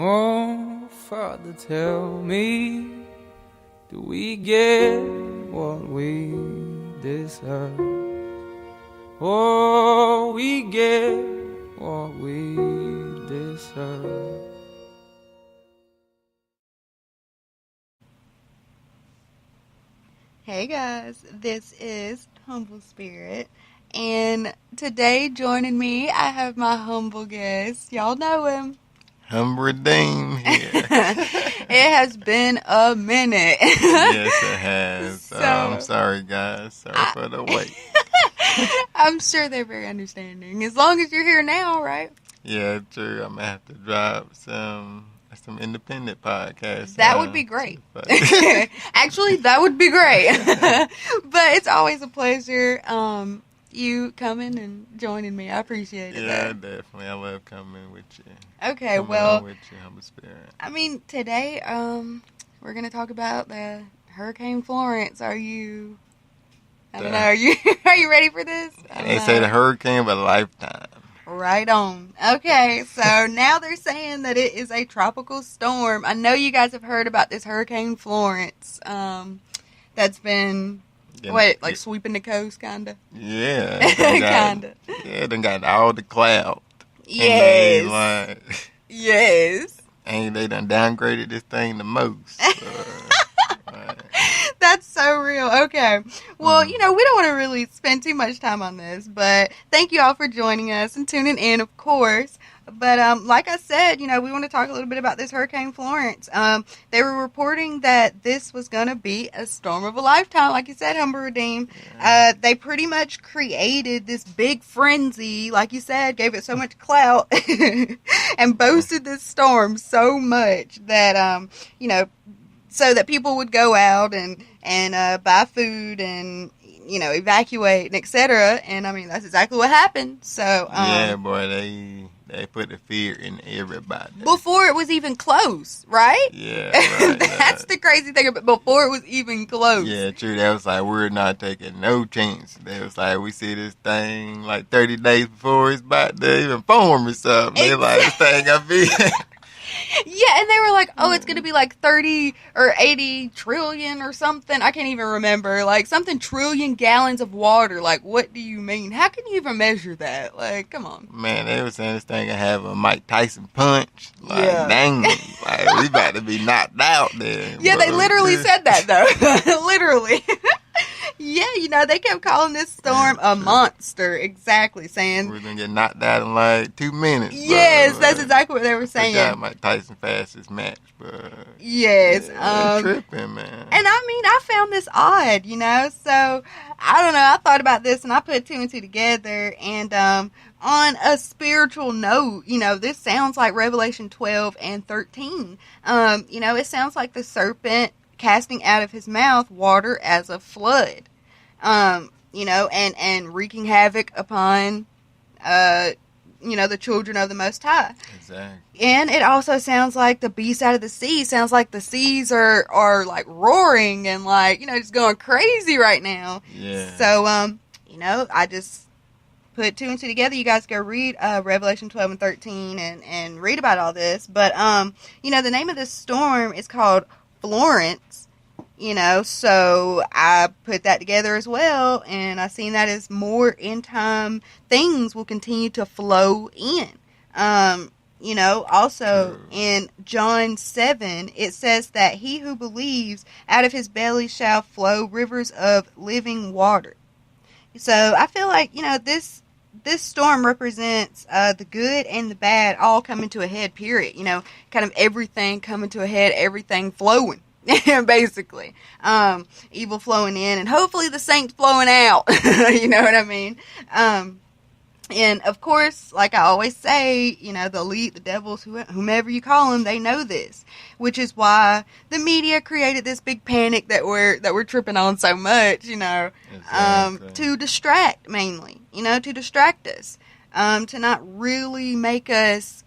Oh, Father, tell me, do we get what we deserve? Oh, we get what we deserve. Hey guys, this is Humble Spirit, and today joining me, I have my humble guest. Y'all know him. Humble Redeem here. It has been a minute. Yes, it has. So, I'm sorry, guys. Sorry for the wait. I'm sure they're very understanding. As long as you're here now, right? Yeah, true. I'm gonna have to drop some independent podcasts. That would be great. Actually, that would be great. But it's always a pleasure. You coming and joining me. I appreciate it. Yeah, definitely. I love coming with you. Okay, Coming well, on with you, Humble Spirit. I mean, today, we're gonna talk about the Hurricane Florence. I don't know. Are you ready for this? They say the hurricane of a lifetime. Right on. Okay, so now they're saying that it is a tropical storm. I know you guys have heard about this Hurricane Florence. That's been sweeping the coast, kinda. Yeah, Kinda. Yeah, they got all the cloud. Yes. Yes. And they done downgraded this thing the most. That's so real. Okay. Well, we don't want to really spend too much time on this, but thank you all for joining us and tuning in, of course. But like I said, we want to talk a little bit about this Hurricane Florence. They were reporting that this was going to be a storm of a lifetime, like you said, Humber Redeem. Yeah. They pretty much created this big frenzy, like you said, gave it so much clout, and boasted this storm so much that, so that people would go out and buy food and evacuate and etc. And I mean that's exactly what happened. So yeah, boy, they put the fear in everybody before it was even close, right? Yeah, right. That's the crazy thing about before it was even close. Yeah, true. That was like we're not taking no chance. That was like we see this thing like 30 days before it's about to even form or something. They like this thing gonna be. Yeah, and they were like, oh, it's going to be like 30 or 80 trillion or something. I can't even remember. Like, something trillion gallons of water. Like, what do you mean? How can you even measure that? Like, come on. Man, they were saying this thing can have a Mike Tyson punch. Like, yeah. Dang. Like, we about to be knocked out there. Yeah, they literally said that, though. Literally. Yeah, they kept calling this storm a monster. Exactly, saying we're gonna get knocked out in like 2 minutes. Yes, that's exactly what they were saying. That Mike Tyson fastest match, bro. Yes, tripping, man. And I mean, I found this odd, so I don't know. I thought about this and I put two and two together. And on a spiritual note, this sounds like Revelation 12 and 13. It sounds like the serpent casting out of his mouth water as a flood, and wreaking havoc upon, the children of the Most High. Exactly. And it also sounds like the beast out of the sea. Sounds like the seas are like roaring and like, just going crazy right now. Yeah. So, I just put two and two together. You guys go read Revelation 12 and 13 and read about all this. But, the name of this storm is called Florence, so I put that together as well, and I seen that as more end time things will continue to flow in. Also in John 7, it says that he who believes out of his belly shall flow rivers of living water. So I feel like, this storm represents the good and the bad all coming to a head, period. Kind of everything coming to a head, everything flowing, basically. Evil flowing in, and hopefully the saints flowing out. You know what I mean? And of course, like I always say, the elite, the devils, whomever you call them, they know this, which is why the media created this big panic that we're tripping on so much, Exactly. To distract mainly, to distract us, to not really make us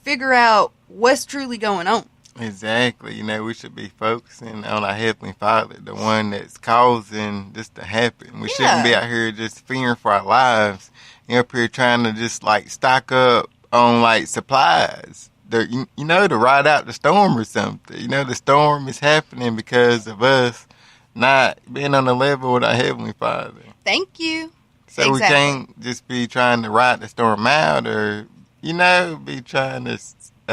figure out what's truly going on. Exactly. We should be focusing on our Heavenly Father, the one that's causing this to happen. We shouldn't be out here just fearing for our lives. Up here trying to just, stock up on, supplies you know, to ride out the storm or something. You know, the storm is happening because of us not being on the level with our Heavenly Father. Thank you. So Exactly. we can't just be trying to ride the storm out or, you know, be trying to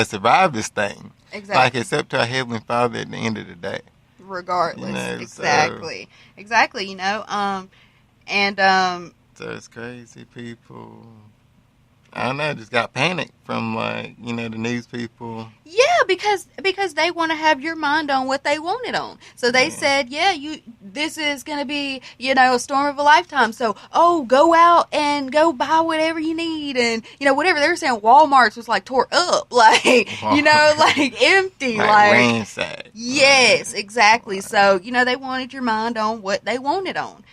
survive this thing. Exactly. Like, it's up to our Heavenly Father at the end of the day. Regardless. You know, Exactly. Exactly, you know. So it's crazy, people. I don't know, just got panicked from, like, you know, the news people. Yeah, because they want to have your mind on what they want it on. So they said, this is going to be, you know, a storm of a lifetime. So, go out and go buy whatever you need and, you know, whatever. They were saying Walmart's was, like, tore up, like, you know, like, empty. Like ransacked. Yes, exactly. So, you know, they wanted your mind on what they wanted on.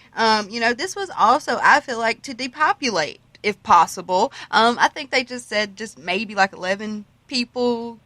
You know, this was also, I feel like, to depopulate, if possible. I think they just said just maybe like 11 people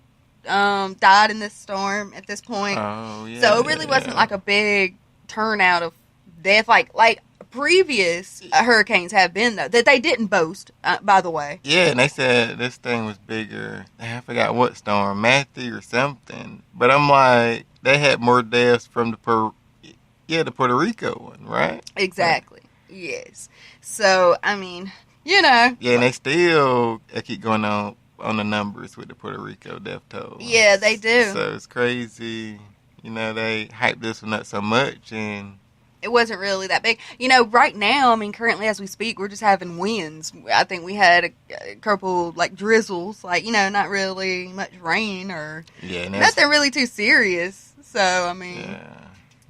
died in this storm at this point. Oh, yeah. So it really wasn't like a big turnout of death like previous hurricanes have been, though, that they didn't boast, by the way. Yeah, and they said this thing was bigger. I forgot what storm, Matthew or something. But I'm like, they had more deaths from the Puerto Rico one, right? Exactly. Yes. So, I mean, you know. Yeah, and they still keep going on the numbers with the Puerto Rico death toll. Yeah, they do. So it's crazy. You know, they hype this one up so much, and it wasn't really that big. You know, right now, I mean, currently as we speak, we're just having winds. I think we had a couple, like, drizzles, like, you know, not really much rain or nothing really too serious. So, I mean,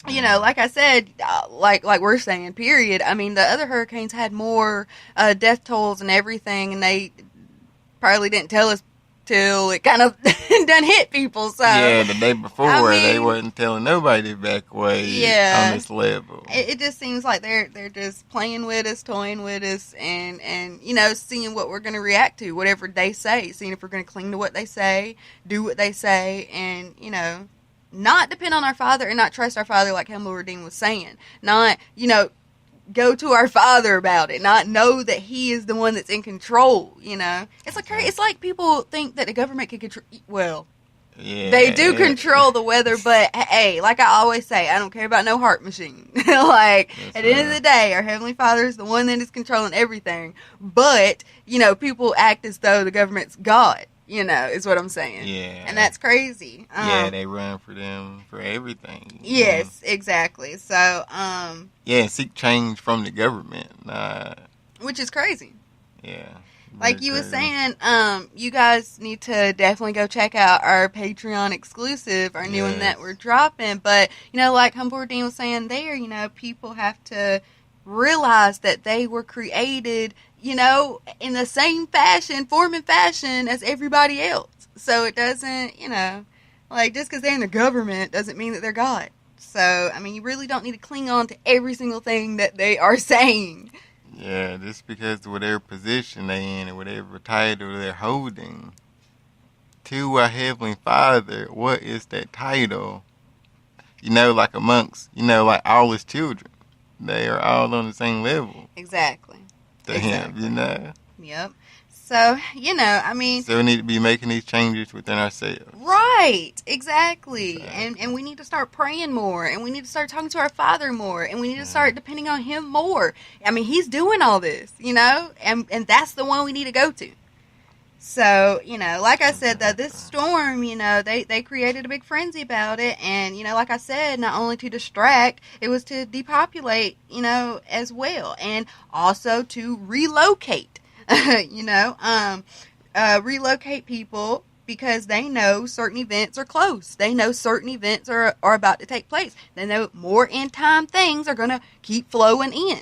you know, like I said, like we're saying, period. I mean, the other hurricanes had more death tolls and everything, and they probably didn't tell us till it kind of done hit people. So yeah, the day before, I mean, they wasn't telling nobody to evacuate on this level. It just seems like they're just playing with us, toying with us, and you know, seeing what we're going to react to, whatever they say, seeing if we're going to cling to what they say, do what they say, and, you know, not depend on our Father and not trust our Father like Humble Redeemed was saying. Not, you know, go to our Father about it. Not know that He is the one that's in control, you know. It's like people think that the government can control, well, they do control the weather, but hey, like I always say, I don't care about no heart machine. Like, at the end of the day, our Heavenly Father is the one that is controlling everything. But, you know, people act as though the government's God. You know, is what I'm saying. Yeah. And that's crazy. Yeah, they run for them for everything. Yes, exactly. So, yeah, and seek change from the government. which is crazy. Yeah. Like you were saying, you guys need to definitely go check out our Patreon exclusive, our new one that we're dropping. But, you know, like Humble Redeemed was saying there, you know, people have to realize that they were created, you know, in the same form and fashion as everybody else. So it doesn't, you know, like, just because they're in the government doesn't mean that they're God. So, I mean, you really don't need to cling on to every single thing that they are saying. Yeah, just because of whatever position they're in or whatever title they're holding. To our Heavenly Father, what is that title? You know, like amongst, you know, like all His children. They are all on the same level. Exactly. To Him, you know? Yep. So, you know, I mean... So we need to be making these changes within ourselves. Right. Exactly. And we need to start praying more. And we need to start talking to our Father more. And we need to start depending on Him more. I mean, He's doing all this, you know? And that's the one we need to go to. So, you know, like I said, though, this storm, you know, they created a big frenzy about it. And, you know, like I said, not only to distract, it was to depopulate, you know, as well. And also to relocate, you know, relocate people because they know certain events are close. They know certain events are about to take place. They know more end time things are going to keep flowing in.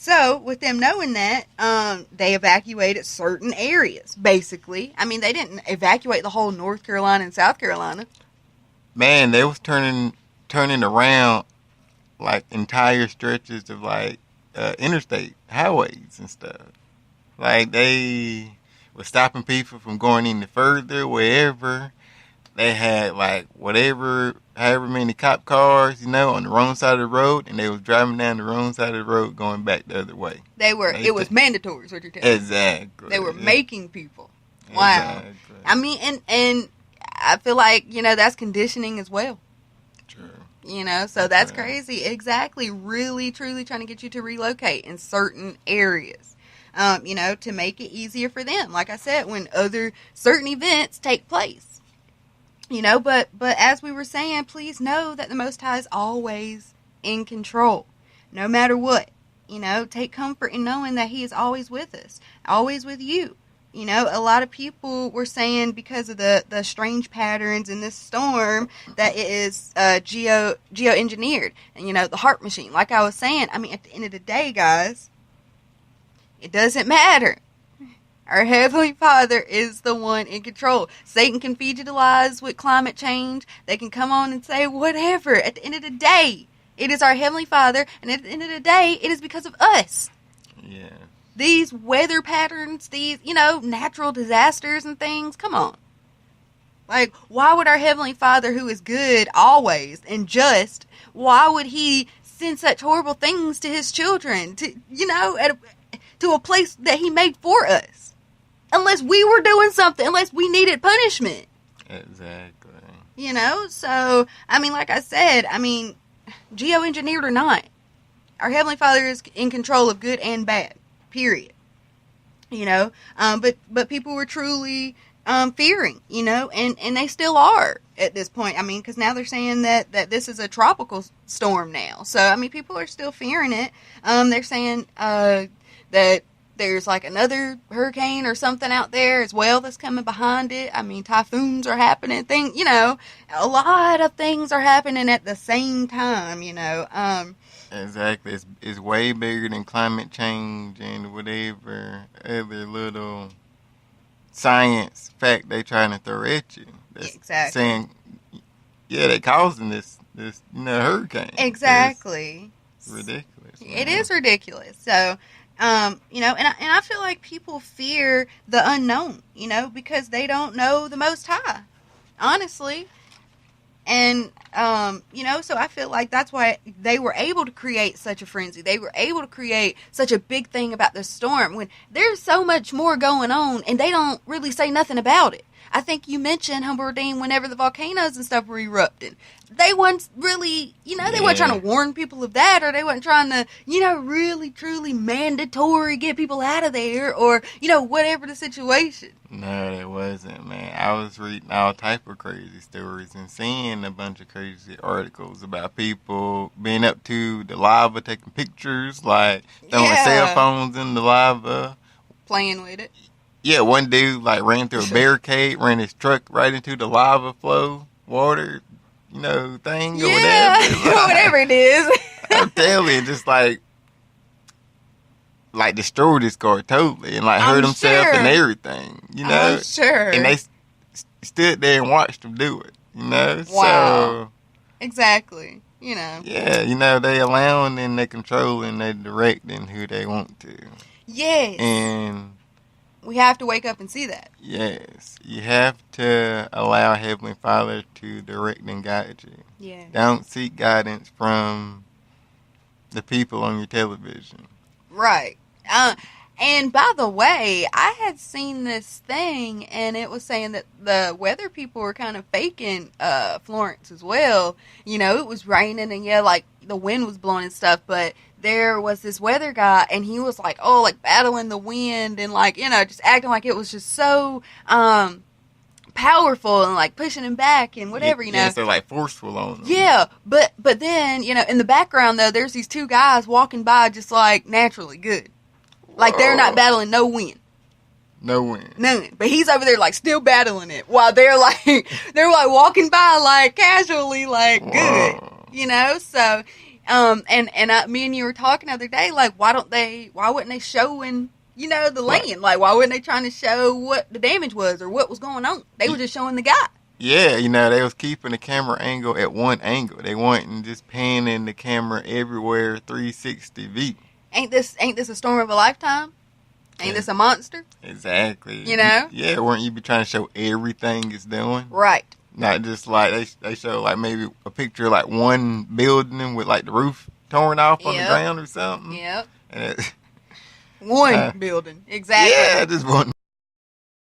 So, with them knowing that, they evacuated certain areas, basically. I mean, they didn't evacuate the whole North Carolina and South Carolina. Man, they was turning around, like, entire stretches of, like, interstate highways and stuff. Like, they were stopping people from going any further, wherever. They had, like, however many cop cars, you know, on the wrong side of the road, and they was driving down the wrong side of the road going back the other way. It was mandatory, is what you're telling me. Exactly. They were making people. Wow. Exactly. I mean, and I feel like, that's conditioning as well. True. So that's right. crazy. Exactly. Really, truly trying to get you to relocate in certain areas, to make it easier for them. Like I said, when other certain events take place, but as we were saying, please know that the Most High is always in control, no matter what. Take comfort in knowing that He is always with us, always with you. A lot of people were saying because of the strange patterns in this storm that it is geo-engineered. And, the heart machine, like I was saying, I mean, at the end of the day, guys, it doesn't matter. Our Heavenly Father is the one in control. Satan can feed you the lies with climate change. They can come on and say whatever. At the end of the day, it is our Heavenly Father. And at the end of the day, it is because of us. Yeah. These weather patterns, these, natural disasters and things, come on. Like, why would our Heavenly Father, who is good always and just, why would He send such horrible things to His children, to a place that He made for us? Unless we were doing something, unless we needed punishment. Exactly. So, I mean, like I said, geo-engineered or not, our Heavenly Father is in control of good and bad. Period. But people were truly fearing, and they still are at this point. Because now they're saying that this is a tropical storm now. So, people are still fearing it. They're saying that there's like another hurricane or something out there as well that's coming behind it. Typhoons are happening. A lot of things are happening at the same time, Exactly. It's way bigger than climate change and whatever other little science fact they trying to throw at you. That's Exactly. saying, yeah, they causing this hurricane. Exactly. It's ridiculous. Man. It is ridiculous. So, and I feel like people fear the unknown, because they don't know the Most High, honestly. And, so I feel like that's why they were able to create such a frenzy. They were able to create such a big thing about the storm when there's so much more going on and they don't really say nothing about it. I think you mentioned, Humble Dean, whenever the volcanoes and stuff were erupting. They weren't really, they weren't trying to warn people of that, or they weren't trying to, really, truly mandatory get people out of there, or, whatever the situation. No, it wasn't, man. I was reading all type of crazy stories and seeing a bunch of crazy articles about people being up to the lava, taking pictures, like throwing cell phones in the lava. Playing with it. Yeah, one dude like ran through a barricade, ran his truck right into the lava flow, water, thing or whatever. Whatever it is. I'm telling you, just like destroyed his car totally and hurt himself and everything, I'm sure. And they stood there and watched him do it, Wow. So exactly, Yeah, they allowing and they controlling, they directing who they want to. Yes. And we have to wake up and see that. Yes, you have to allow Heavenly Father to direct and guide you. Yeah. Don't seek guidance from the people on your television. Right. And by the way, I had seen this thing, and it was saying that the weather people were kind of faking Florence as well. It was raining, and the wind was blowing and stuff, but there was this weather guy, and he was battling the wind, and just acting like it was just so powerful, and pushing him back and whatever, Yeah, so forceful on them. Yeah, but then, in the background, though, there's these two guys walking by just naturally good. They're not battling no wind. No wind. None. But he's over there, still battling it, while they're, they're, walking by, casually, good. So, me and you were talking the other day, why wouldn't they show the land? Why wasn't they trying to show what the damage was or what was going on? They were just showing the guy. Yeah, they was keeping the camera angle at one angle. They weren't just panning the camera everywhere 360 V. Ain't this a storm of a lifetime? Ain't this a monster? Exactly. Yeah, weren't you be trying to show everything it's doing? Right. Not just they show maybe a picture of one building with the roof torn off on the ground or something. Yep. And one building. Exactly. Yeah, just one